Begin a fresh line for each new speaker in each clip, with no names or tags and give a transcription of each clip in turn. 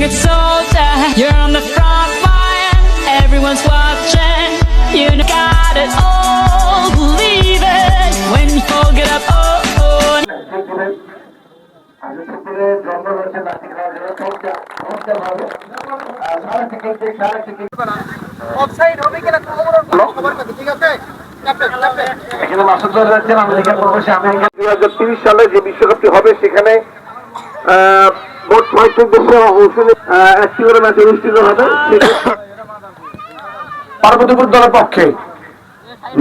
it soldier. You're on the front line, everyone's watching. You got it all, believe it. When you all get up, oh, oh.
Offside হবে কিনা খবর কাছে, ঠিক আছে?
এখানে মাসুদুর রয়েছেন আমেরিকান প্রবাসী। আমি 2030 সালে যে বিশ্বকাপটি হবে সেখানে মোট ৬টি দেশে অংশ নিয়ে একটি করে ম্যাচ অনুষ্ঠিত হবে। পার্বতীপুর দলের পক্ষে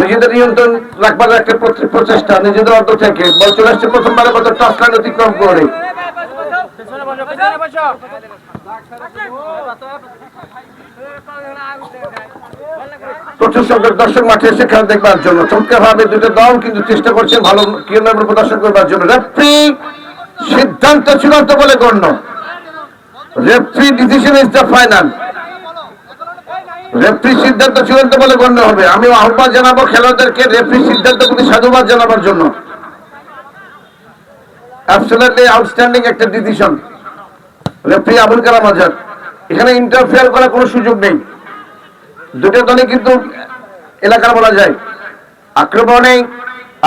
নিজেদের নিয়ন্ত্রণ রাখবার একটা প্রচেষ্টা, নিজেদের অর্ধ থেকে বল চলে আসছে প্রথমবারের মতো টাচ লাইন অতিক্রম করে। প্রচুর সংখ্যক দর্শক মাঠে এসে খেলা দেখবার জন্য চমৎকার ভাবে দুটো দল কিন্তু চেষ্টা করছেন ভালো ক্রীড়া প্রদর্শন করবার জন্য। রেফারি সিদ্ধান্ত চূড়ান্ত বলে গণ্য। Referee decision is the final. Referee সিদ্ধান্ত চূড়ান্ত বলে গণ্য হবে। আমি আহ্বান জানাবো খেলোয়াড়দেরকে রেফারি সিদ্ধান্ত প্রতি সাধুবাদ জানাবার জন্য। অ্যাবসলিউটলি আউটস্ট্যান্ডিং একটা ডিসিশন। রেফারি আবুল কালাম আজাদ, এখানে ইন্টারফেয়ার করার কোনো সুযোগ নেই। দুটো দলে কিন্তু এলাকার বলা যায়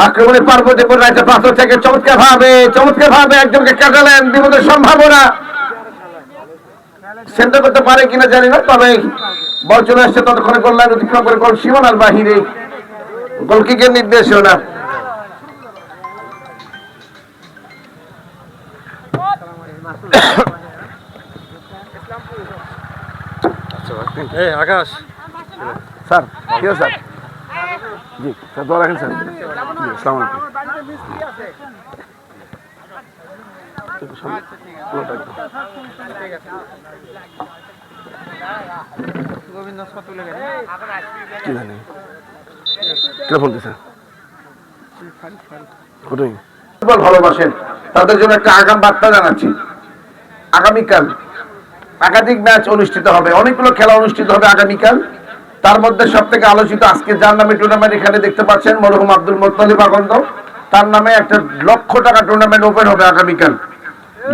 আক্রমণে পার্বতীপুর রাইতে পাথর থেকে চমৎকার ভাবে একজনকে কাটালেন। বিপদের সম্ভাবনা, সেন্টার করতে পারে কিনা জানি না, তবে বল চলে আসছে ততক্ষণে গোল লাইন অতিক্রম করে গোল সীমানার বাহিরে। গোলকিকের নির্দেশনা।
আকাশ
স্যার ঠিক আছে স্যার, জি স্যার দোয়া রাখেন স্যার। আসসালামু কি জানি কে বলতেছে ফুটবল ভালোবাসেন তাদের জন্য একটা আগাম বার্তা জানাচ্ছি। আগামীকাল একাধিক ম্যাচ অনুষ্ঠিত হবে, অনেকগুলো খেলা অনুষ্ঠিত হবে আগামীকাল। তার মধ্যে সব থেকে আলোচিত আজকে যার নামে টুর্নামেন্ট এখানে দেখতে পাচ্ছেন মরহুম আব্দুল মোত্তালিব আগন্দ, তার নামে একটা £1,00,000 টুর্নামেন্ট ওপেন হবে আগামীকাল।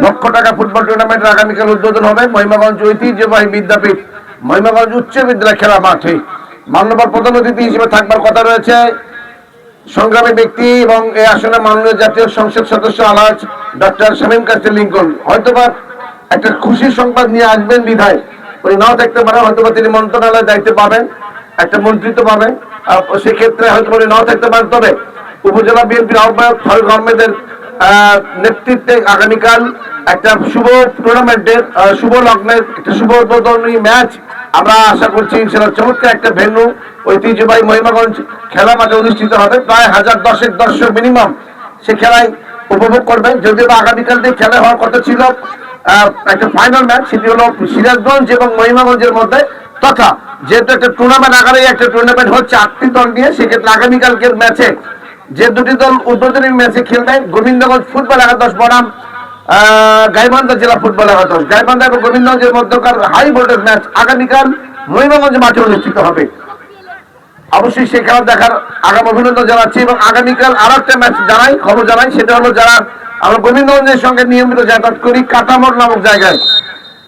£1,00,000 ফুটবল টুর্নামেন্টের আগামীকাল উদ্বোধন হবে মহিমাগঞ্জ ঐতিহ্যবাহী বিদ্যাপীঠ মহিমাগঞ্জ উচ্চ বিদ্যালয় খেলা মাঠে। মান্যবর প্রধান অতিথি হিসেবে থাকবার কথা রয়েছে সংগ্রামী ব্যক্তি এবং এই আসনে মাননীয় জাতীয় সংসদ সদস্য আলহাজ ডক্টর শামীম কাসেম লিঙ্কন। হয়তোবা একটা খুশির সংবাদ নিয়ে আসবেন বিধায় উনি নাও থাকতে পারেন, হয়তোবা তিনি মন্ত্রণালয়ের দায়িত্ব পাবেন, একটা মন্ত্রিত্ব পাবেন, সেক্ষেত্রে হয়তো উনি নাও থাকতে পারেন। তবে উপজেলা বিএনপির আহ্বায়ক ফারুক আহমেদের নেতৃত্বে আগামীকাল একটা শুভ টুর্নামেন্টের শুভ লগ্নের একটা শুভ উদ্বোধনী ম্যাচ আমরা আশা করছি ইনশাআল্লাহ চমৎকার একটা ভেন্যু ঐতিহ্যবাহী মহিমাগঞ্জ খেলা মাঠে অনুষ্ঠিত হবে। প্রায় 1010 দর্শক মিনিমাম সে খেলায় উপভোগ করবেন। যদিও আগামীকাল যে খেলা হওয়ার কথা ছিল একটা ফাইনাল ম্যাচ, সেটি হলো সিরাজগঞ্জ এবং মহিমাগঞ্জের মধ্যে, তথা যেহেতু একটা টুর্নামেন্ট আকারে একটা টুর্নামেন্ট হচ্ছে 8টি দল নিয়ে, সেক্ষেত্রে আগামীকালকের ম্যাচে যে দুটি দল উদ্বোধনী ম্যাচে খেলবে গোবিন্দগঞ্জ ফুটবল একাদশ বনাম গাইবান্ধা জেলা ফুটবল একাদশ, গাইবান্ধা এবং গোবিন্দগঞ্জের মধ্যকার হাই ভোল্টেজ ম্যাচ আগামীকাল মহিমাগঞ্জ মাঠে অনুষ্ঠিত হবে। অবশ্যই সেই খেলা দেখার আগাম অভিনন্দন জানাচ্ছি এবং আগামীকাল আর একটা ম্যাচ খবর জানাই, সেটা হলো যারা আমরা গোবিন্দগঞ্জের সঙ্গে নিয়মিত যাতায়াত করি কাটামোড় নামক জায়গায়,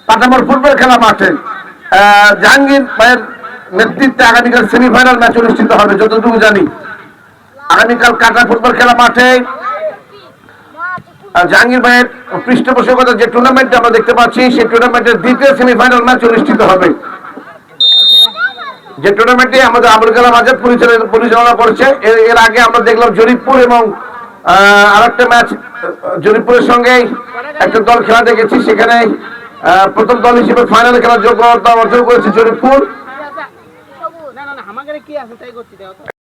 কাটামোড় ফুটবল খেলা মাঠে জাহাঙ্গীর ভাইয়ের নেতৃত্বে আগামীকাল সেমিফাইনাল ম্যাচ অনুষ্ঠিত হবে। যতটুকু জানি আগামীকাল কাটা ফুটবল খেলা মাঠে জাহাঙ্গীর ভাইয়ের পৃষ্ঠপোষকতা যে টুর্নামেন্টে আমরা দেখতে পাচ্ছি সেই টুর্নামেন্টের দ্বিতীয় সেমিফাইনাল ম্যাচ অনুষ্ঠিত হবে, যে টুর্নামেন্টে আমাদের আবুল কালাম আজাদ পরিচালনা করছে। এর আগে আমরা দেখলাম জরিপুর এবং আর একটা ম্যাচ জরিপুরের সঙ্গে একটা দল খেলা দেখেছি, সেখানে প্রথম দল হিসেবে ফাইনালে খেলার যোগ্যতা অর্জন করেছে জরিপুর।